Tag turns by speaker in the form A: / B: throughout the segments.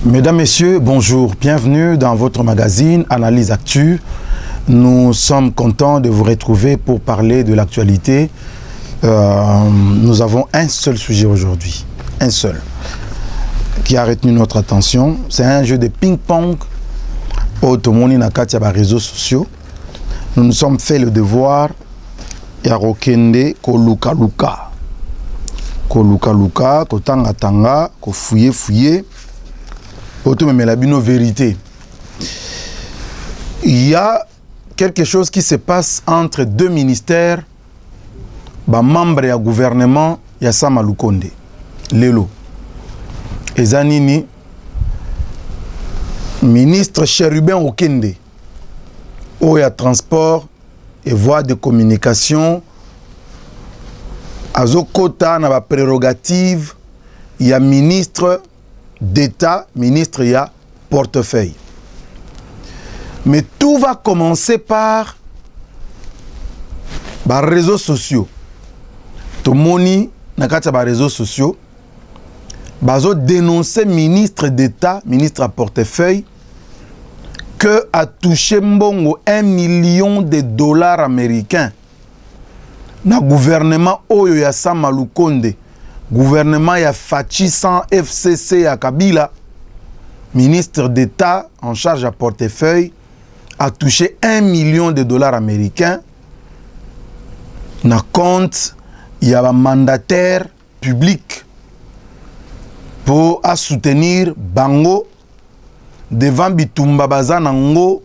A: Mesdames, Messieurs, bonjour. Bienvenue dans votre magazine Analyse Actu. Nous sommes contents de vous retrouver pour parler de l'actualité. Nous avons un seul sujet aujourd'hui, un seul, qui a retenu notre attention. C'est un jeu de ping-pong au Tomoni Nakatia par réseaux sociaux. Nous nous sommes fait le devoir ya rokende ko luka luka. Ko luka luka, ko tanga tanga, ko fouiller fouiller. Auto me la bino vérité. Il y a quelque chose qui se passe entre deux ministères, ba membre ya gouvernement ya Sama Lukonde. Lelo. Ezanini ministre Cherubin Okende. Oya transport et voies de communication. Azokota na ba prérogative ya ministre d'État, ministre ya portefeuille. Mais tout va commencer par les réseaux sociaux. Tout le monde dans les réseaux sociaux bazo dénoncer ministre d'État, ministre à portefeuille que a touché mbongo 1 million de dollars américains na gouvernement oyo ya Sama Lukonde. Gouvernement ya Fachi sans FCC à Kabila, ministre d'État en charge à portefeuille, a touché 1 million de dollars américains. Na compte, il y a un mandataire public pour soutenir Bango devant Bitumba Bazanango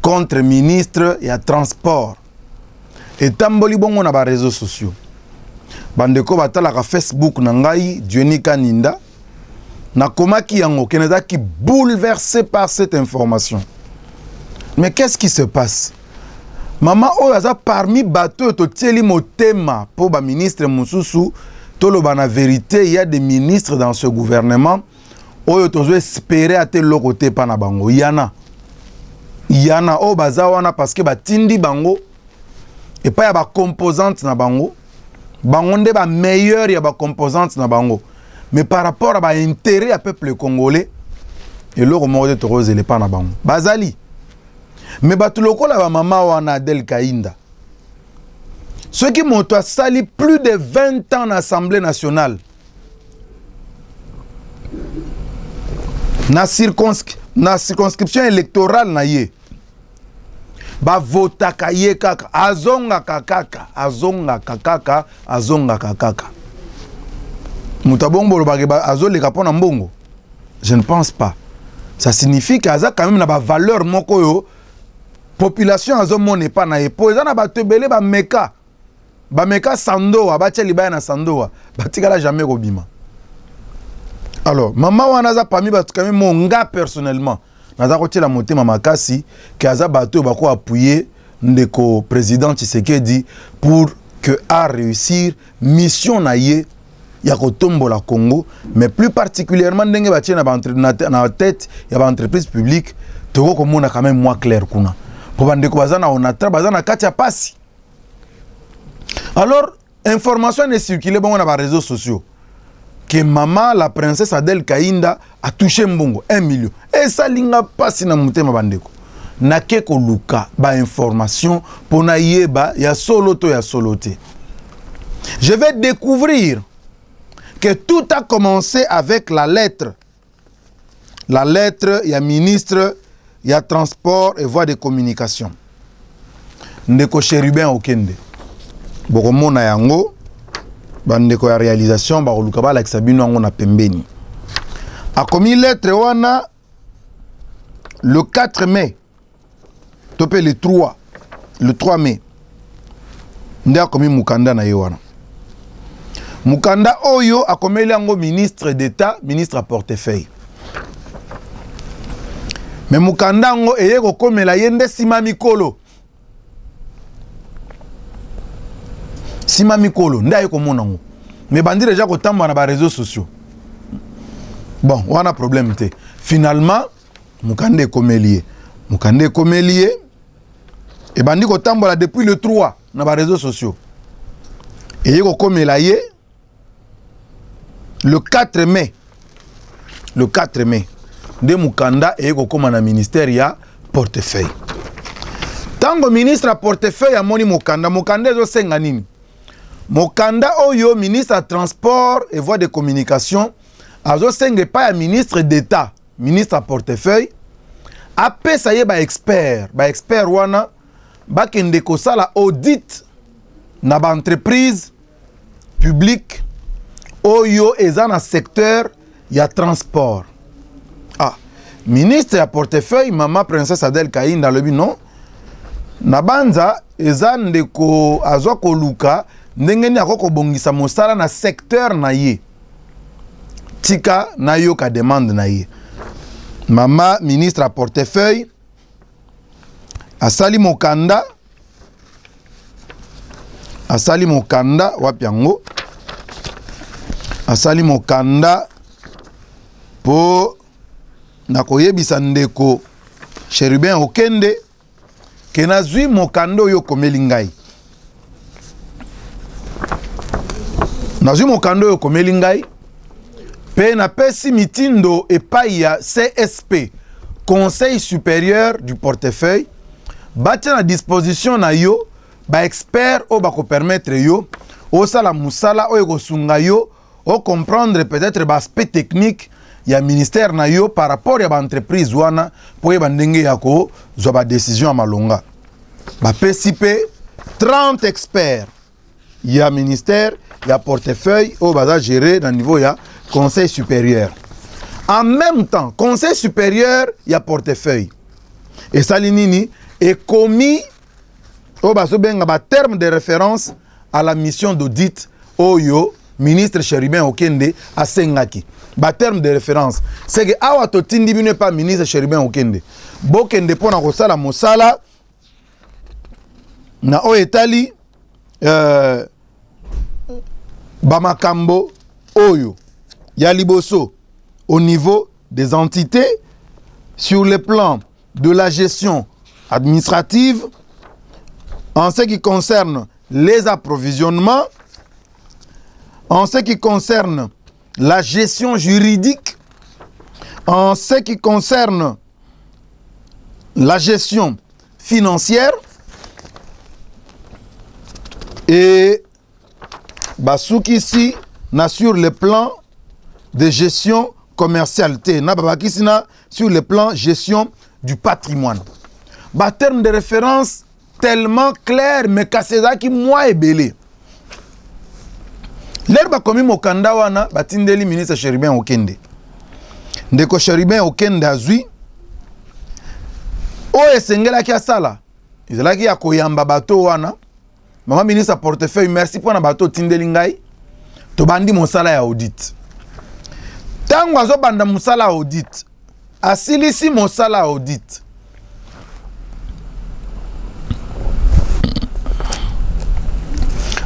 A: contre ministre et transport. Et tamboli bongo na ba réseaux sociaux. Bandeko batala ka Facebook na ngai Diony Kaninda na komaki yango keneza qui bouleversé par cette information. Mais qu'est-ce qui se passe? Maman oyaza parmi bateau to tieli motema pour ba ministre Mususu tolo bana vérité, il y a des ministres dans ce gouvernement oyo tozo espérer à tel côté pa na bango yana o bazawana parce que batindi bango et pas ya ba composante na bango. Bango nde ba meilleur ya ba composante na bango. Mais par rapport à ba intérêt à peuple congolais, et le remorde de rose le pas na bango. Bazali. Mais batu lokola ba mama wana Adel Kainda. Ceux qui m'ont sali plus de 20 ans en Assemblée nationale. Na circonscription électorale na ye. Ba vota kaye kaka azonga kakaka mutabongo ba azole kapona mbongo. Je ne pense pas. Ça signifie qu'aza quand même na ba valeur moko yo population azomo n'est pas na epo ezana ba tebele ba meka sandoa ba tcheli ba na sandoa batikala jamais robima. Alors maman wana za parmi ba quand même monga personnellement naza kotiela motema makasi ke aza bato bako appuyer ndeko président Tshisekedi pour que a réussir mission na ye ya kotombola Congo, mais plus particulièrement ndenge batie na tête ya ba entreprise publique toko komona quand même moins clair kuna pour bandeko bazana onatra bazana kati ya pasi. Alors information ne circulait bon na ba réseaux sociaux que maman, la princesse Adel Kainda, a touché mbongo 1 million. Et ça linga pasi na mutema bandeko. Na keko luka ba information pour na yeba ya soloto ya solote. Je vais découvrir que tout a commencé avec la lettre. La lettre ya ministre ya transport et voies de communication. Ndeko Cherubin Okende. Bokomona yango bandeko ya réalisation ba koluka ba la kisabino ngo na pembeni. A commis lettre wana le 4 mai. Topé le 3 mai. Nda commis mukanda na yewana. Mukanda oyo a commis yango ministre d'État, ministre à portefeuille. Mais mukanda ngo eye ko komela yende sima mikolo. Sima mikolo nda yeko monango. Mais bandi déjà ko tamba na ba réseaux sociaux. Bon, on a problème té. Finalement, mukande komelié et bandi ko tamba depuis le 3 na ba réseaux sociaux. Et yeko komela ye le 4 mai. Le 4 mai. de mukanda et kokoma na ministère ya portefeuille. Tango ministre a portefeuille a moni mukanda, mukanda ezo senga nini? Mukanda oyo ministre à transport et voies de communication azo senga pa ya ministre d'État, ministre à portefeuille apesa ye ba expert wana bakende kosala audit na ba entreprise publique oyo eza na secteur ya transport. Ah, ministre ya portefeuille Mama Princesse Adèle Kainda lobi non na banza eza ndeko azwa koluka ndenge ni akoko bongisa mosala na secteur na ye tika na yo ka demande na ye. Mama ministre à portefeuille asali mokanda wapi yango asali mokanda po na koyebisa ndeko Cherubin Okende ke nazwi mokanda oyo komeli ngai. Nazwi mokanda oyo komeli ngai pe na pesi mitindo epai ya CSP, Conseil supérieur du portefeuille, batia na disposition na yo ba expert o ba ko permettre yo o sala musala o ko sunga yo o comprendre peut-être ba aspect technique ya ministère na yo par rapport ya ba entreprise wana po ba ndenge ya ko zo ba décision malonga. Ba pesi pe 30 experts ya ministère ya portefeuille o ba gérer na niveau ya Conseil supérieur. En même temps, Conseil supérieur, il y a portefeuille. Et ça, est commis au terme de référence à la mission d'audit Oyo, ministre Cherubin Okende, à Sengaki. Terme de référence. C'est que Awa Totindi n'est pas ministre Cherubin Okende. Bokende pona Rosala Mosala, na Oetali, Bamakambo, Oyo. Yaliboso au niveau des entités sur le plan de la gestion administrative en ce qui concerne les approvisionnements, en ce qui concerne la gestion juridique, en ce qui concerne la gestion financière et Basuki ici n'a sur le plan de gestion commerciale, sur le plan gestion du patrimoine. Terme de référence tellement clair, mais Kasseza qui moi est belé. L'herbe comme Mokanda wana batindeli ministre Cherubin Okende. Ndeko Cherubin Okende azui. O esengela ki asala. Izela ki akoyamba bato wana. Mama ministre portefeuille merci pour na bato tindeli ngai. To bandi mosala ya audit. Tango azo banda mosala audit. Asilisi mosala audit.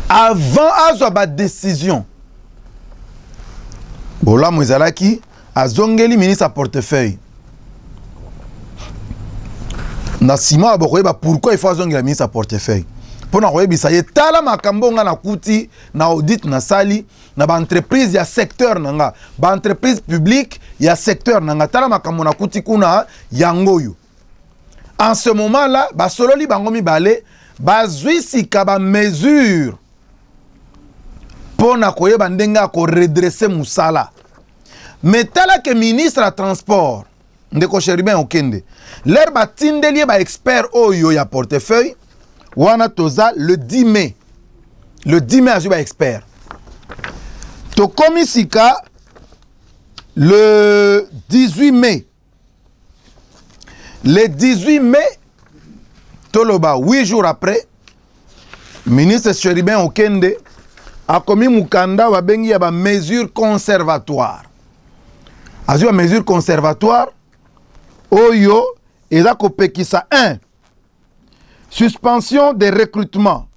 A: Avant azo ba décision. Bola Mouizalaki azongeli ministre portefeuille. Na sima abokoyeba pourquoi il faut azongela ministre portefeuille. Pona koyebisa ye tala makambo nga na kuti na audit na sali na ba entreprise ya secteur nanga ba entreprise publique ya secteur nanga tala makambo na kuti kuna yangoyo. En ce moment là ba sololi bango mibale bazwi sika ba mesure pona koyeba ndenga ko redresser musala. Mais tala que ministre à transport ndeko Cherubin Okende l'herba tindeli ba expert oyo ya portefeuille wana toza le 10 mai. Le 10 mai azuba expert. To komisika le 18 mai. Le 18 mai toloba 8 jours après ministre Cherubin Okende a commis mukanda wa bengi ya ba mesure conservatoire. Azuba mesure conservatoire oyo eza kopekisa 1. Suspension des recrutements,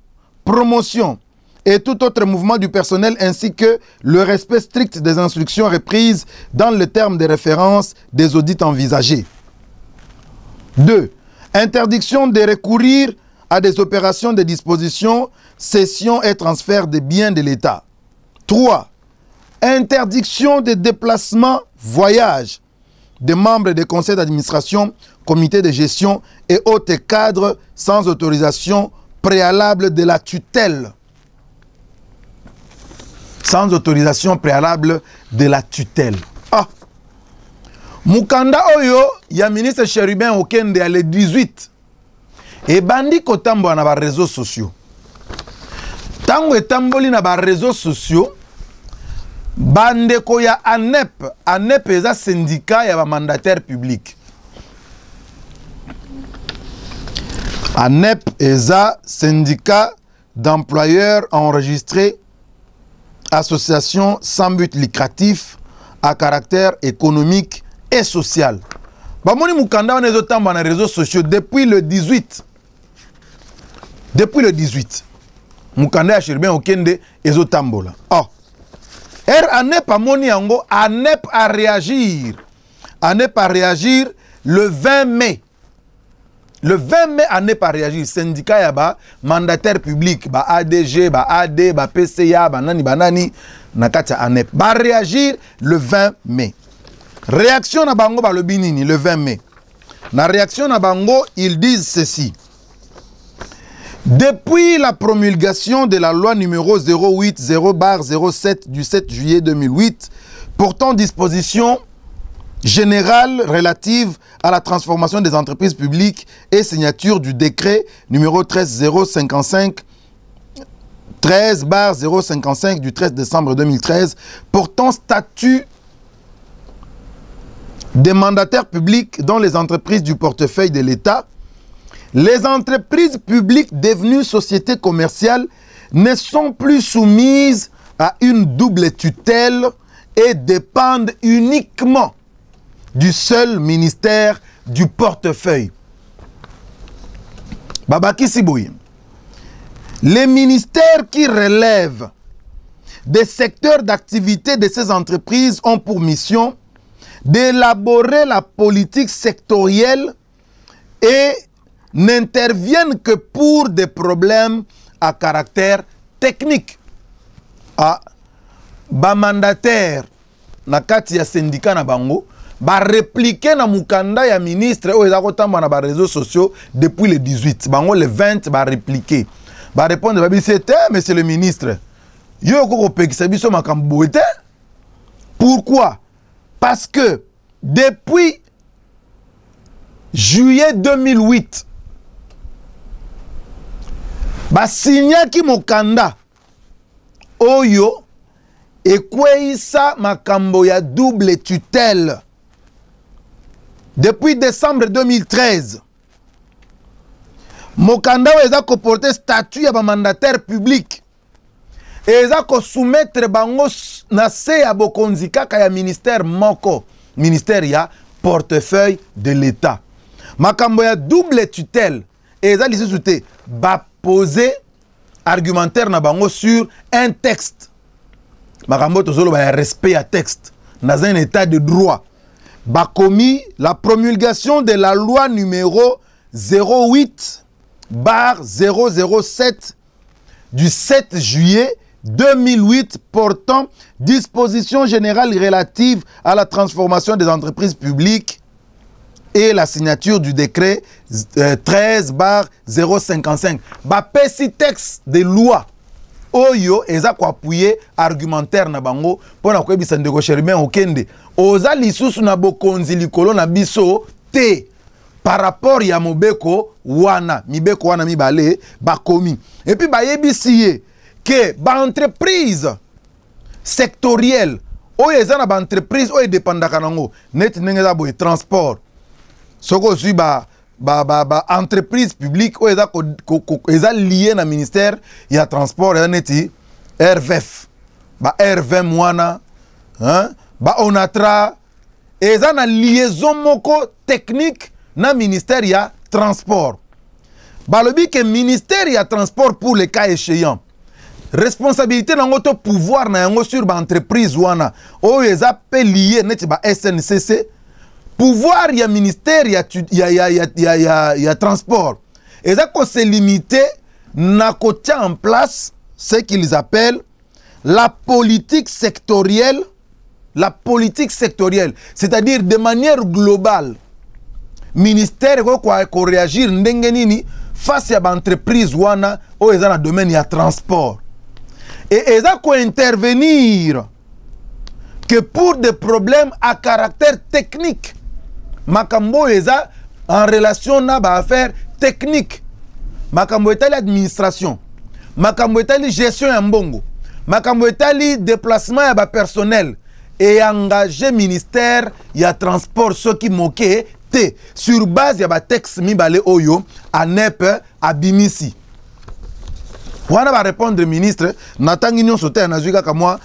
A: promotion et tout autre mouvement du personnel ainsi que le respect strict des instructions reprises dans le terme de référence des audits envisagés. 2. Interdiction de recourir à des opérations de disposition, cession et transfert des biens de l'État. 3. Interdiction des déplacements, voyages, des membres des conseils d'administration, comités de gestion et autres cadres sans autorisation préalable de la tutelle. Sans autorisation préalable de la tutelle. Ah! Mukanda Oyo, il y a ministre Chérubin Okende le 18. Et bandi kotambo na ba réseaux sociaux. Tango etamboli na ba réseaux sociaux, bandeko ya ANEP, ANEP eza syndicat ya ba mandataire public. ANEP eza syndicat d'employeurs enregistrés, association sans but lucratif à caractère économique et social. Bamoni Mukanda on est autant dans les réseaux sociaux depuis le 18. Depuis le 18. Mukanda a Chérubin Okende et Otambola. Oh. ANEP a moni yango, ANEP a réagir. ANEP a réagir le 20 mai. Le 20 mai, ANEP a réagi. Syndicat yaba, mandataire public, ba ADG, ba AD, ba PCA, ba nani, nakata ANEP. Ba réagir le 20 mai. Réaction na bango ba le binini le 20 mai. Na réaction na bango, ils disent ceci. Depuis la promulgation de la loi numéro 080/07 du 7 juillet 2008 portant disposition générale relative à la transformation des entreprises publiques et signature du décret numéro 13/055 du 13 décembre 2013 portant statut des mandataires publics dans les entreprises du portefeuille de l'État, les entreprises publiques devenues sociétés commerciales ne sont plus soumises à une double tutelle et dépendent uniquement du seul ministère du portefeuille. Babaki Siboui. Les ministères qui relèvent des secteurs d'activité de ces entreprises ont pour mission d'élaborer la politique sectorielle et n'interviennent que pour des problèmes à caractère technique. Ah, ba mandataire na kati ya syndicat na bango ba répliquer na mukanda ya ministre o ezako tamba na ba réseaux sociaux depuis le 18. Bango le 20 ba répliquer. Ba répondre ba bisete monsieur le ministre. Yo ko pekisa biso makambo ete. Pourquoi? Parce que depuis juillet 2008 ba signaki mokanda oyo ekweisa makambo ya double tutelle. Depuis décembre 2013 mokanda eza ko porter statut ya ba mandataire public eza ko soumettre bango na se ya bokonzi kaka ya ministère moko, ministère ya portefeuille de l'État. Makambo ya double tutelle eza lisusu te ba poser argumentaire na bango sur un texte. Makambo tozolo ba respect à texte dans un état de droit. Ba commis la promulgation de la loi numéro 08/007 du 7 juillet 2008 portant dispositions générales relatives à la transformation des entreprises publiques et la signature du décret 13/055. Ba pesi texte de loi oyo eza ko appuyer argumentaire na bango pona ko ebisa ndeko Chérubin Okende oza lisusu na bokonzi likolo na biso te par rapport ya mobeko wana mibeko wana mibale bakomi et puis ba yebisiye que ba entreprise sectorielle oyo eza na ba entreprise oyo dépendaka nango net ndenge za boye transport soko sui ba entreprise publique ou eza lié na ministère ya transport eza neti RVF ba R20 mwana hein ba Onatra eza na liaison moko technique na ministère ya transport ba lobi que ministère ya transport pour les cas échéants responsabilité nango to pouvoir na yango sur ba entreprise wana oyo eza pe lié neti ba SNCC pouvoir ya ministère ya transport et ça qu'on se limiter na côté en place ce qu'ils appellent la politique sectorielle la politique sectorielle, c'est-à-dire de manière globale, ministère ko réagir ndenge nini face à l'entreprise wana ou dans le domaine de transport. Et ils ont intervenir que pour des problèmes à caractère technique. Makambo eza en relation na ba affaire technique. Makambo etali administration. Makambo etali gestion ya mbongo. Makambo etali déplacement ya ba personnel et engagé ministère ya transport ceux qui moqué te sur base ya ba texte mibale oyo ANEP abimisi. Wana va répondre ministre natangi nyon sote na zuika kamwa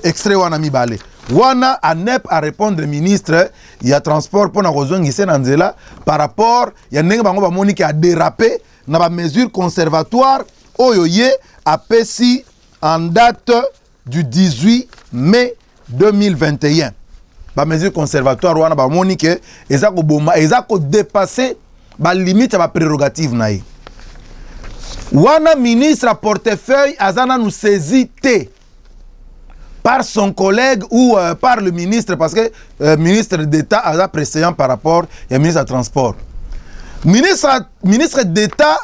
A: extrait wana mibale. Wana ANEP a répondre ministre ya transport pour na kozongisa na nzela par rapport ya ndenge bango ba moni ki a dérapé na ba mesure conservatoire oyo ye apesi en date du 18 mai 2021. Ba mesure conservatoire wana ba moni ki eza ko boma eza ko dépasser ba limite ba prérogative na ye. Wana ministre à portefeuille azana nous saisité par son collègue ou par le ministre, parce que ministre d'État a précédent par rapport au ministre de transport. Ministre d'État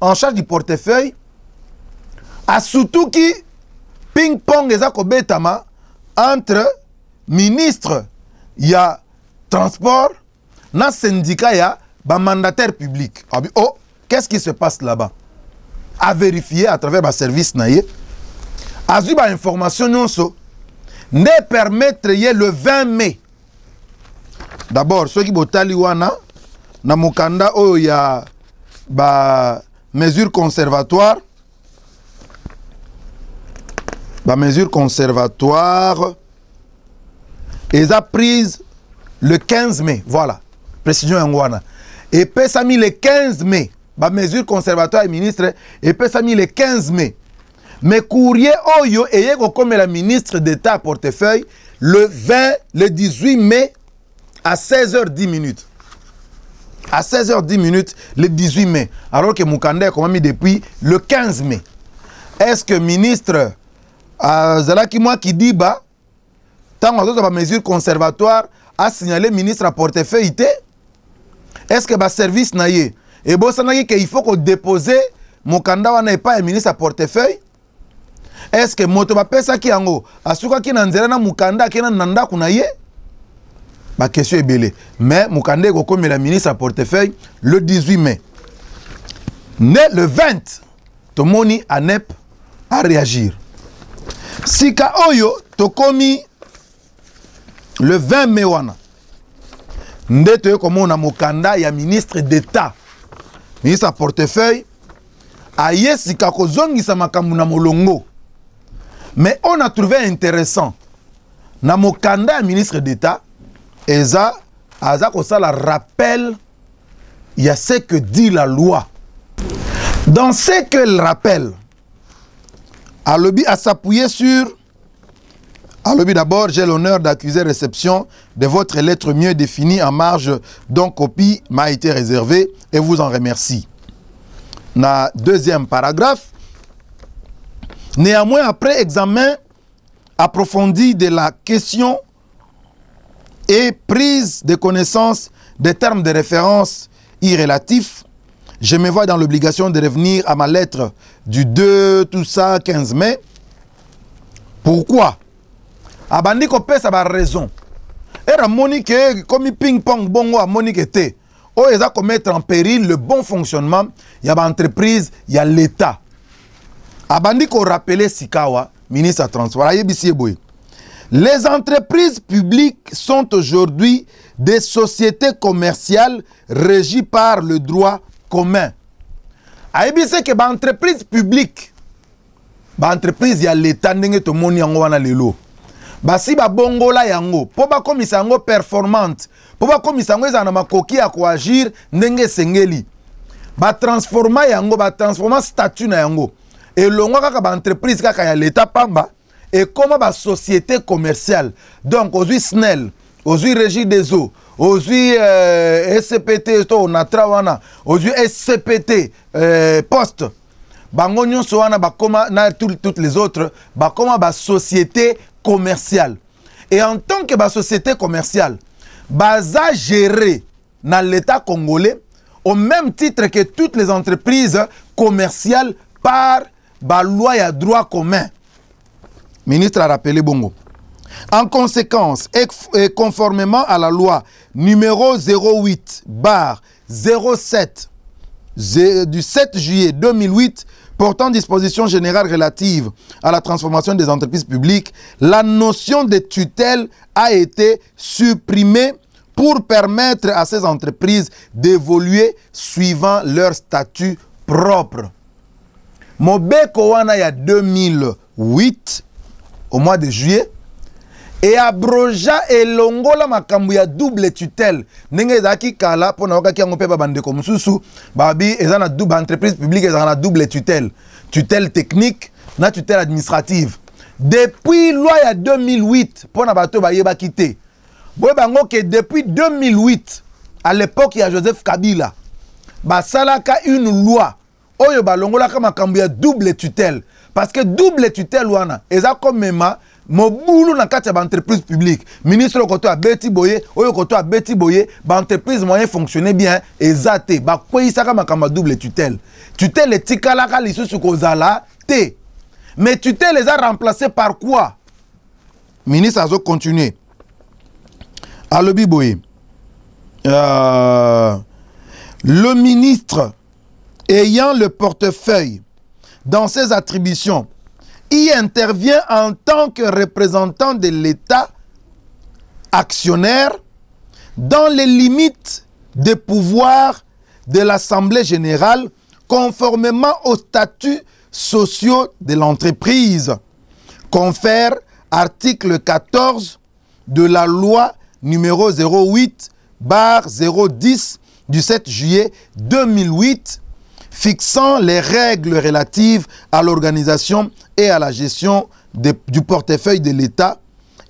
A: en charge du portefeuille a surtout qui ping-pong ezakobetama entre ministre ya transport na syndicat ya ba mandataire public. Oh, qu'est-ce qui se passe là-bas? À vérifier à travers ma service naïe. A eu ba information nyonso ne permettre le 20 mai. D'abord, ceux qui botali wana na mukanda oyo ya ba mesure conservatoire. Ba mesure conservatoire ils a prise le 15 mai. Voilà. Précision wana. Et pesami le 15 mai. Ba mesure conservatoire et ministre et pesami le 15 mai. Mais courrier Oyo et comme la ministre d'État à portefeuille le 18 mai à 16h10. À 16h10 le 18 mai. Alors que Moukanda a mis depuis le 15 mai. Est-ce que ministre Zalaki moi qui dit bah tant que la mesure conservatoire a signalé ministre à portefeuille? Est-ce que le service n'a y et bon ça n'a qu'il faut qu'on dépose Moukanda n'a pas un ministre à portefeuille? Est-ce que moto ba pesa ki yango asuka ki na nzela na mukanda ki na nanda kunaye? Ba question est belé. Mais mukanda ko comme la ministre à portefeuille le 18 mai. Né le 20, Tomoni ANEP à réagir. Sika oyo tokomi le 20 mai wana. Ndeto comme on a mukanda ya ministre d'État. Ministre à portefeuille aye sika ko zongisa makambu na molongo. Mais on a trouvé intéressant, na mokanda ministre d'État, Eza Kosala rappel, il y a ce que dit la loi. Dans ce qu'elle rappelle, Alobi a s'appuyer sur, Alobi d'abord, j'ai l'honneur d'accuser réception de votre lettre mieux définie en marge dont copie m'a été réservée et vous en remercie. Na deuxième paragraphe, néanmoins, après examen approfondi de la question et prise de connaissance des termes de référence irrélatifs, je me vois dans l'obligation de revenir à ma lettre du 15 mai. Pourquoi? Abandi ko pesa ba raison. Era monique comme ping-pong bongo a monique te. O eza ko mettre en péril le bon fonctionnement ya ba entreprise, ya l'État. Abandi ko rappeler Sikawa, ministre à transport. Les entreprises publiques sont aujourd'hui des sociétés commerciales régies par le droit commun. Aïbi c'est que ba entreprise publique, ba entreprise ya l'État ndenge to moni yango wana lelo. Ba si ba bongola yango, po ba komisa yango performante, po ba komisa yango ezana makoki ya ko agir ndenge sengeli. Ba transforma yango, ba transforma statut na yango. Et l'on kaka ba entreprise kaka ya l'État pamba et comme ba société commerciale. Donc aujourd'hui SNEL, aujourd'hui Régie des eaux, aujourd'hui SCPT Natrawana, aujourd'hui SCPT Poste. Bango nyonso wana ba koma na toutes les autres ba koma ba société commerciale. Et en tant que société commerciale, baza gérée dans l'État congolais au même titre que toutes les entreprises commerciales par la loi et droit commun. Ministre a rappelé bongo. En conséquence, et conformément à la loi numéro 08/07 du 7 juillet 2008 portant disposition générale relative à la transformation des entreprises publiques, la notion de tutelle a été supprimée pour permettre à ces entreprises d'évoluer suivant leur statut propre. Mobeko wana ya 2008, au mois de juillet, et abroja elongola makambu ya double tutelle. Nenge zaki kala pona wakaki yango pe ba bandeko mususu babi ezana double entreprise publique ezana double tutelle. Tutelle technique na tutelle administrative. Depuis loi ya 2008 pona bato ba yeba kité. Boye bango que depuis 2008 à l'époque ya Joseph Kabila ba salaka une loi oyo ba longola ka makambu ya double tutelle parce que double tutelle wana eza comme mema Mobulu na kati ya entreprise publique. Ministre koto a beti boye, oyo koto a beti boye, ba entreprise moyen fonctionner bien, ezate, ba kwei saka makamba double tutelle. Tutelle etikala ka lisusu kozala te. Mais tutelle les a remplacés par quoi? Ministre azo continuer. Alobi boye. Le ministre ayant le portefeuille dans ses attributions y intervient en tant que représentant de l'État actionnaire dans les limites des pouvoirs de l'Assemblée générale conformément aux statuts sociaux de l'entreprise. Confère article 14 de la loi numéro 08/010 du 7 juillet 2008 fixant les règles relatives à l'organisation et à la gestion du portefeuille de l'État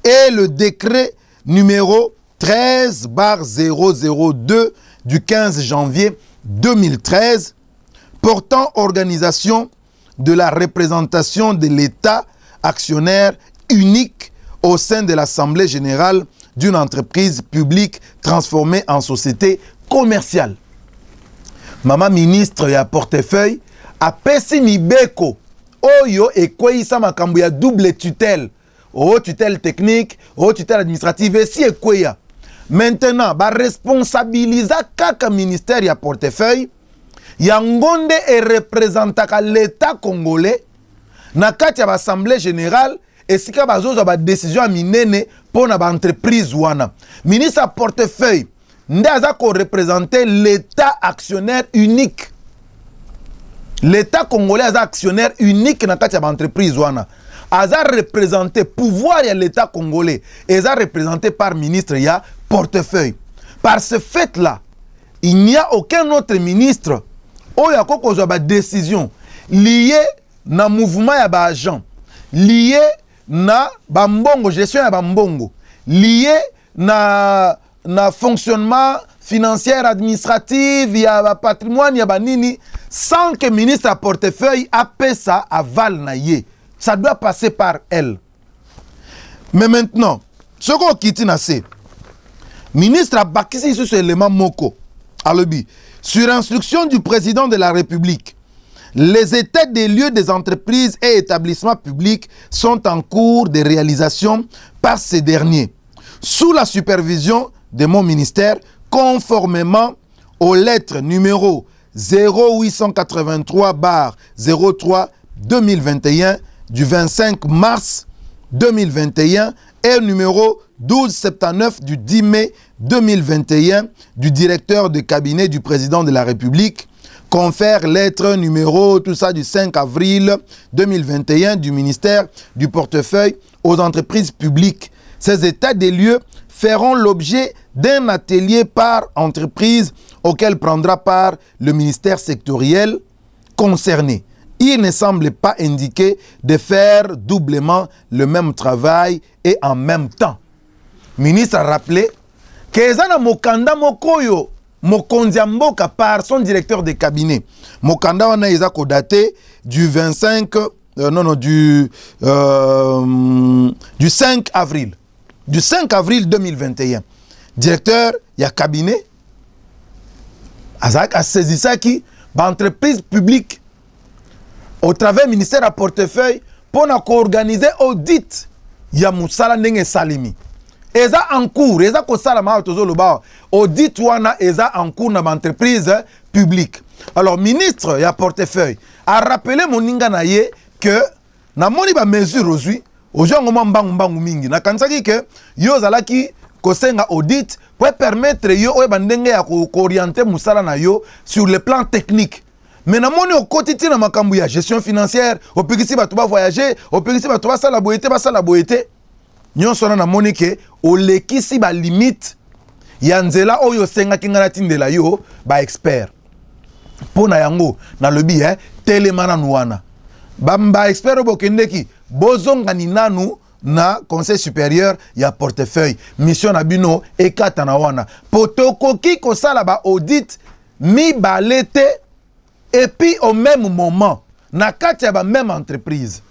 A: et le décret numéro 13/002 du 15 janvier 2013 portant organisation de la représentation de l'État actionnaire unique au sein de l'Assemblée générale d'une entreprise publique transformée en société commerciale. Mama ministre ya portefeuille a pesi mibeko oyo ekweisa makambu ya double tutelle. Oh tutelle technique, oh tutelle administrative et si ekweya. Maintenant, ba responsabilisa kaka ministère ya portefeuille ya ngonde e représentaka l'État congolais na kati ya l'Assemblée générale et sika bazozo ba décision minene pona ba entreprise wana. Ministre ya portefeuille Ndaza ko représenter l'État actionnaire unique. L'État congolais est actionnaire unique dans la entreprise. Aza représenté pouvoir de l'État congolais. Aza représenté par ministre ya portefeuille. Par ce fait-là, il n'y a aucun autre ministre où il y a une décision liée na mouvement ya ba agent, liée na bambongo gestion ya bambongo, liée na fonctionnement financier administratif, il y a patrimoine, il y a banini, sans que le ministre à portefeuille appelle ça à Valnaye. Ça doit passer par elle. Mais maintenant, ce qu'on quitte, c'est ministre a bakisi sur ce élément moko. Alobi, sur instruction du président de la République, les états des lieux des entreprises et établissements publics sont en cours de réalisation par ces derniers, sous la supervision de mon ministère, conformément aux lettres numéro 0883/03/2021 du 25 mars 2021 et numéro 1279 du 10 mai 2021 du directeur de cabinet du président de la République, confère lettre numéro tout ça du 5 avril 2021 du ministère du portefeuille aux entreprises publiques. Ces états des lieux feront l'objet d'un atelier par entreprise auquel prendra part le ministère sectoriel concerné. Il ne semble pas indiqué de faire doublement le même travail et en même temps. Le ministre a rappelé que Zana Mokanda Mokoyo, Mokondia Mboka par son directeur de cabinet. Mokanda wana eza daté du 25 du 5 avril. du 5 avril 2021. Directeur, il y a cabinet. A saisi ça qui, entreprise publique, au travers du ministère à portefeuille, pour organiser audit, il y a Moussala Nenge Salimi. Et ça en cours, et ça ko salama tozo lo ba audit wana et ça en cours dans l'entreprise publique. Alors ministre il y a portefeuille a rappelé moninga na ye que na moni ba mesure aujourd'hui ngoma mbangu mingi na kansaki que yo zalaki ko senga audit pour permettre yo o bandenge ya ko orienter musala na yo sur le plan technique. Mais na moni au quotidien na makambu ya gestion financière, au pekisi ba to ba voyager, au pekisi ba to ba sala boyete. Nyon sona na moni ke o lekisi ba limite ya nzela oyo senga kingana tindela yo ba expert. Pona yango na lobi telemana nuana. Ba expert bokendeki bozonga ni nanu na conseil supérieur ya portefeuille. Mission na bino ekata na wana. Potokoki ko sala ba audit mi balete et puis au même moment na kati ya ba même entreprise.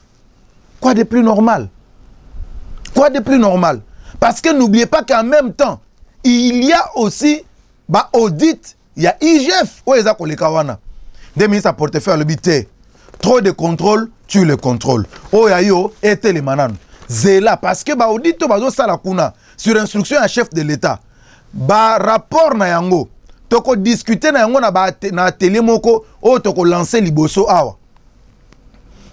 A: Quoi de plus normal? Quoi de plus normal? Parce que n'oubliez pas qu'en même temps, il y a aussi bah, audit, il y a IGF. Où est-ce qu'on des ministres à portefeuille, le bité. Trop de contrôle, tu le contrôles. Oh, yo, et les manan. Zéla, parce que bah, audit, bah, ça la kuna, sur instruction à chef de l'État. Bah, rapport na yango. Toko discuter na yango na télé moko, oh, toko lancer liboso awa.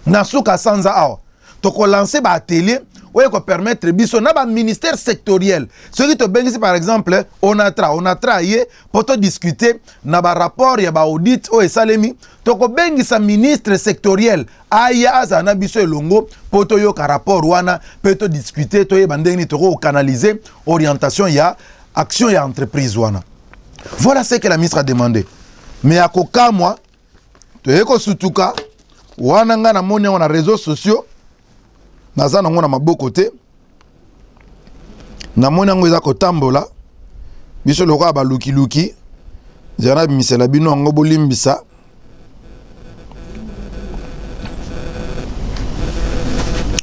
A: Na souka sanza awa. Toko lancer ba télé. Oui, qu'on permettre biso na ba ministère sectoriel. Ce qui te bénéficie par exemple, on a travaillé pour te discuter na ba rapport ya ba audit o esalemi, to ko bengisa ministre sectoriel aya azana biso elongo pour to yo ka rapport wana peut te discuter to ye bandeni to ko canaliser orientation ya action ya entreprise wana. Voilà ce que la ministre a demandé. Mais à koka moi to eko sutuka wana nga na moni on a réseaux sociaux. Naza nango na maboko te na moni yango eza kotambola biso lokola baluki zana bimisela bino yango bolimbisa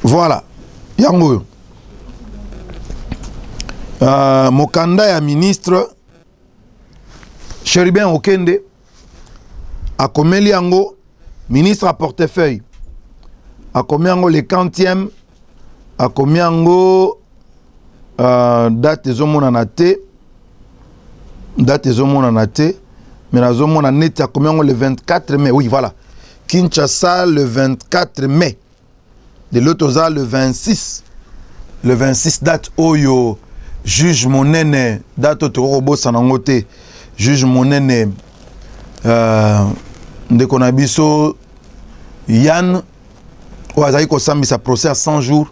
A: voilà yango mokanda ya ministre Cherubin Okende akomeli yango ministre à portefeuille akomi yango le 40e a combien ngo date ezomona te mais nazomona net a combien le 24 mai oui voilà Kinshasa le 24 mai de l'autre le 26 date oyo juge monene date to bossa nango te juge monene ndeko na biso Yann Ouazaki Kosambi sa procès à 100 jours.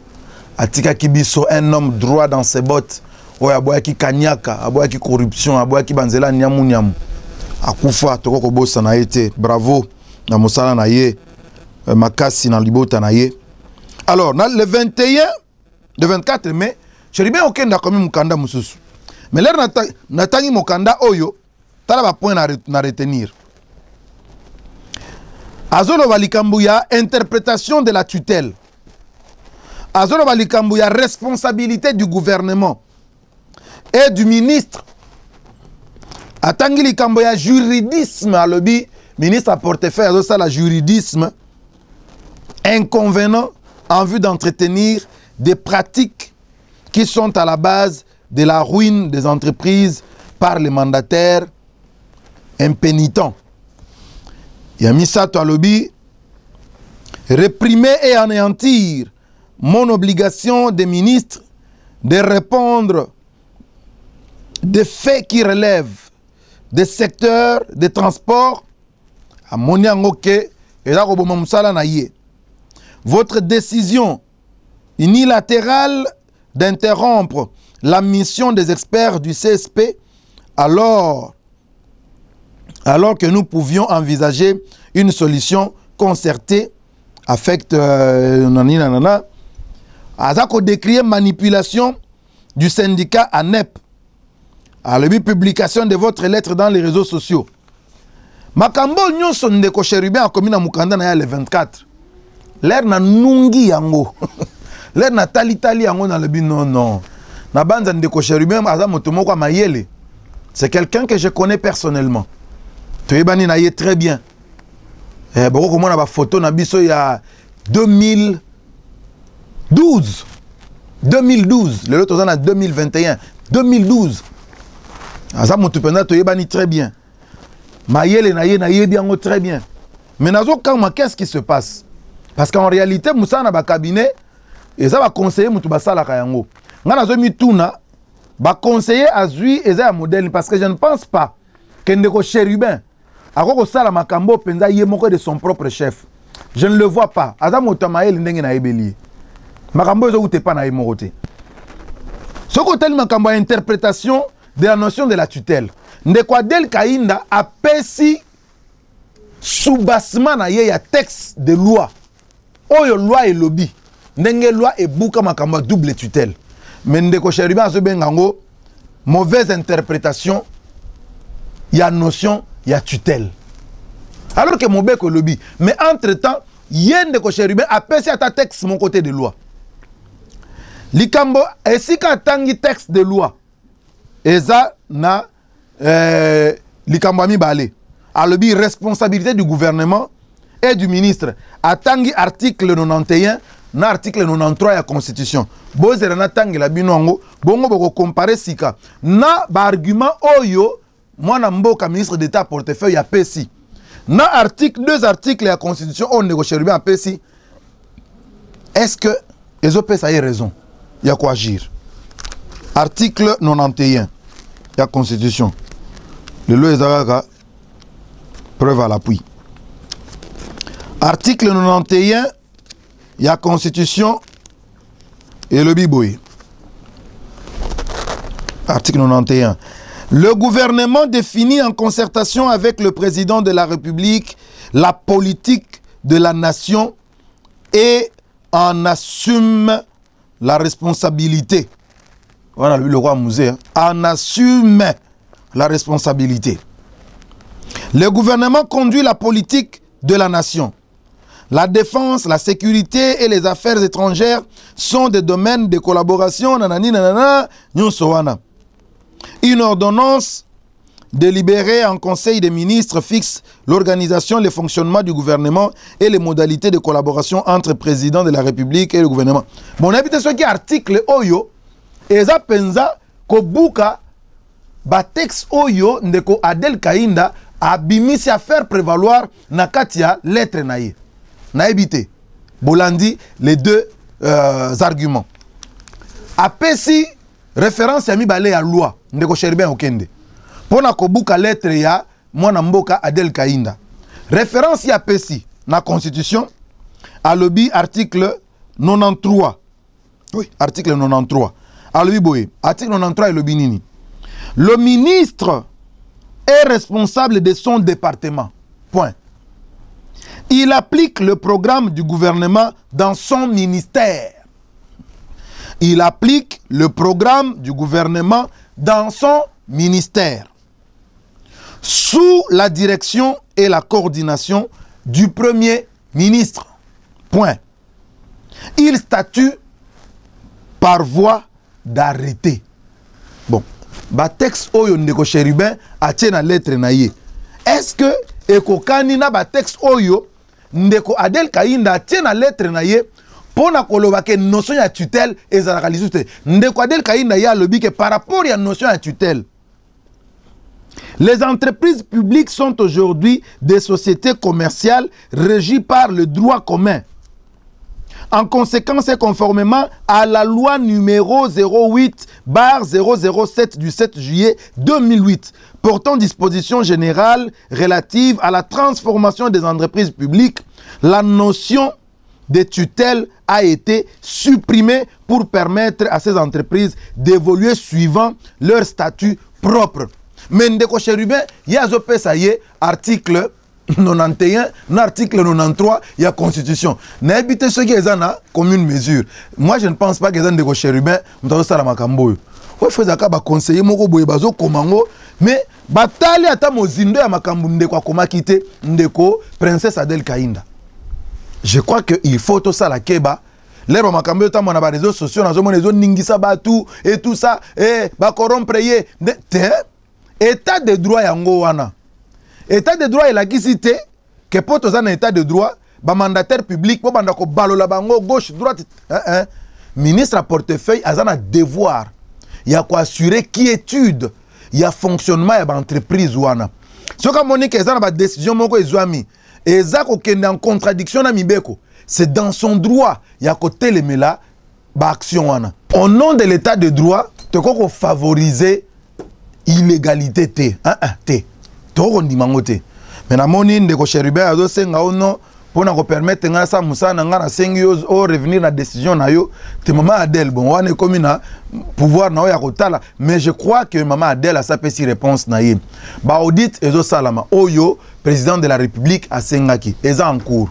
A: Atika Kibiso, un homme droit dans ses bottes. Oya Aboyaki Kanyaka, Aboyaki corruption, Aboyaki Banzela Nyamu Nyamu. Akufa, Toko Bossa na été. Bravo, na Moussala na ye. Makasi na Libota na ye. Alors, le 24 mai, Cherubin Okende a commis Mukanda Moussousou. Mais là, Natangi Mukanda Oyo, t'as la point à retenir. Azolo Balikambouya, interprétation de la tutelle. Azolo Balikambouya, responsabilité du gouvernement et du ministre. Atangi Likambouya, juridisme à l'obi, ministre à portefeuille, Azo ça la juridisme, inconvénient en vue d'entretenir des pratiques qui sont à la base de la ruine des entreprises par les mandataires impénitents. Yamisato Alobi, réprimer et anéantir mon obligation de ministre de répondre des faits qui relèvent des secteurs de transport à Moniangoke et là votre décision unilatérale d'interrompre la mission des experts du CSP alors que nous pouvions envisager une solution concertée affecte Azako décrié manipulation du syndicat ANEP à la publication de votre lettre dans les réseaux sociaux. Makambo nyonso ndeko Cherubin a commis na mukanda na ya le 24. L'air na nungi yango. L'air na tali yango na lebi non. na banza ndeko Chérubin aza motomoko mayele. C'est quelqu'un que je connais personnellement. Toyebani na ye très bien. Boko komona ba photo na biso ya 2012. 2012, le lot en 2021. 2012. Aza motopenda toyebani très bien. Mayele na ye bien très bien. Mais nazo kama qu'est-ce qui se passe? Parce qu'en réalité Moussa na ba cabinet et ça va conseiller mutu basala kayango. Nga nazo mituna ba conseiller azui eza ya modèle parce que je ne pense pas que ndeko Chérubin akoko sala makambo penza ye moko de son propre chef. Je ne le vois pas. Aza moto mayele ndenge na ebeli. Makambo ezo ute pa na ye moko te. Ce côté makambo interprétation de la notion de la tutelle. Ndeko Adel Kainda a pesi soubassement na ye ya texte de loi. Oyo loi et lobby. Ndenge loi et bouka makambo double tutelle. Mais ndeko Chérubin azo bengango mauvaise interprétation ya notion ya tutelle. Alors que mon bec lobby. Mais entre-temps, yé ndeko Chérubin a pesi à ta texte mon côté de loi. Likambo esika tangi texte de loi. Eza na likambo ami balé. A lobby responsabilité du gouvernement et du ministre. Atangi article 91 na article 93 de la constitution. Bozera na tangi la binongo bongo boko comparer sika na ba argument oyo mwana mboka ministre d'état portefeuille ya pesi. Na article 2 articles de la constitution on négocie bien pesi. Est-ce que les OPS a raison? Il y a quoi agir. Article 91 de la constitution. Le loi Ezaraka preuve à l'appui. Article 91 il y a constitution et le biboy. Article 91. Le gouvernement définit en concertation avec le président de la République la politique de la nation et en assume la responsabilité. Voilà le roi Mouzé. En assume la responsabilité. Le gouvernement conduit la politique de la nation. La défense, la sécurité et les affaires étrangères sont des domaines de collaboration. Nanani, nanana, une ordonnance délibérée en Conseil des ministres fixe l'organisation, le fonctionnement du gouvernement et les modalités de collaboration entre le président de la République et le gouvernement. Mon habité ce qui est article Oyo, et ça pensa Kobuka, ba texte Oyo, ndeko Adel Kainda, a bimisi à faire prévaloir Nakatia lettre naïe. Naïbité. Bolandi, les deux arguments. Apesi, référence à mi balé à loi, ndeko Chérubin Okende. Pour na kobuka lettre ya mwana mboka Adel Kainda. Référence ya pesi na constitution à lobby article 93. Oui, article 93. À lobby boye, article 93 et lobby nini. Le ministre est responsable de son département. Point. Il applique le programme du gouvernement dans son ministère. Il applique le programme du gouvernement dans son ministère. Sous la direction et la coordination du Premier ministre. Point. Il statue par voie d'arrêté. Bon. Ba texte oyo ndeko Chérubin a tient na lettre na ye. Est-ce que ekokani na ba texte oyo ndeko Adel Kainda a tient na lettre na ye pour na koloba ke notion ya tutelle ezalaka lisusu. Ndeko Adel Kainda ya lobi ke par rapport à notion ya tutelle. Les entreprises publiques sont aujourd'hui des sociétés commerciales régies par le droit commun. En conséquence et conformément à la loi numéro 08/007 du 7 juillet 2008 portant disposition générale relative à la transformation des entreprises publiques, la notion de tutelle a été supprimée pour permettre à ces entreprises d'évoluer suivant leur statut propre. Mais ndeko Chérubin, il y a article 91, l'article 93, il y a constitution. N'habitez ceux qui sont en commune mesure. Moi, je ne pense pas que les gens de Chérubin, nous avons ça à Makambo. Il faut que conseiller moko boye bazo komango, mais batali ata mozindo ya Makambo ndeko koma kite ndeko princesse Adel Kainda. Je crois qu'il faut tout ça la keba L'herbe makambo ta mon ba réseaux sociaux na zo mon réseaux ningisa batu et tout ça ba corrompre ye état de droit yango wana. État de droit il a kisité que poto za na état de droit ba mandataire public bo banda ko balola bango gauche droite ministre à portefeuille azana devoir ya ko assurer quiétude ya fonctionnement ya ba entreprise wana. Soka Monique ezana ba décision moko ezwami eza ko kende en contradiction na mibeko. C'est dans son droit ya ko telemela ba action wana. Au nom de l'état de droit te ko favoriser illégalité te to ndimango te. Mais na moni ndeko Cherubin azo senga ono pona ko permettre nga sa musana nga na sengi o revenir na décision na yo te maman Adèle bon wane komi na pouvoir na ya kotala mais je crois que maman Adèle a sa petite réponse na ye ba audit ezo salama oyo président de la République a sengaki eza en cours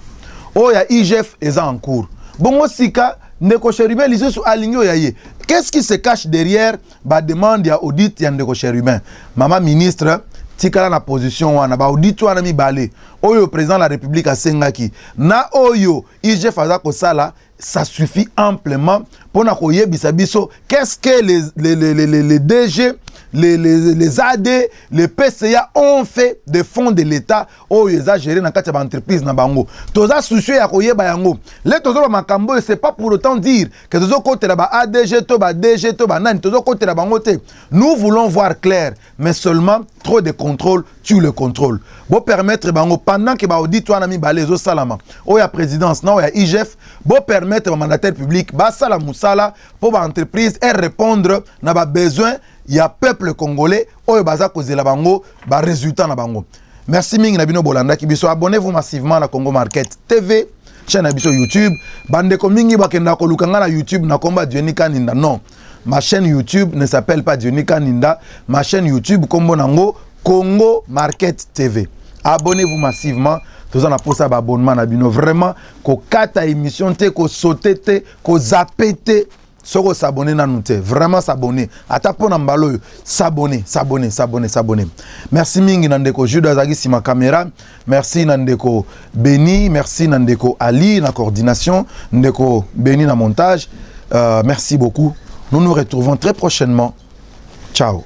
A: oya IGF eza en cours bongo sika ndeko Cherubin liso aligno ya ye qu'est-ce qui se cache derrière ba demande ya audit ya ndeko Cherubin maman ministre tikala na position wana ba audit wana mi balé oyo président de la République a sengaki na oyo IGF aza ko sala ça suffit amplement pour na ko yebisa biso qu'est-ce que les DG les AD les PCA ont fait de fonds de l'État oyo eza géré na kati ba entreprise na bango toza soucieux ya ko yeba yango le tozo ba makambo c'est pas pour autant dire que tozo kotela ba ADG to ba DG to ba nani tozo kotela bango te nous voulons voir clair mais seulement trop de contrôle tue le contrôle bo permettre bango pendant que ba audit wana mi balé zo salama oya présidence na oya IGF bo permettre ba mandataire public ba sala musala pour ba entreprise et répondre na ba besoin ya peuple congolais oyo baza kozela bango ba résultat na bango. Merci mingi na bino bolanda ki biso abonnez-vous massivement na Congo Market TV chaîne na biso YouTube bande ko mingi bakenda ko lukanga na YouTube na komba Diony Kaninda non ma chaîne YouTube ne s'appelle pas Diony Kaninda ma chaîne YouTube kombo nango Congo Market TV. Abonnez-vous massivement tous en pour ça abonnement na bino vraiment ko kata émission te ko sauter te ko zapper te soko s'abonner na nous te vraiment s'abonner ata pona mbalo s'abonner. Merci mingi nandeko Judas Zagi si ma caméra merci nandeko Beni merci nandeko Ali na coordination ndeko Beni na montage merci beaucoup nous nous retrouvons très prochainement ciao.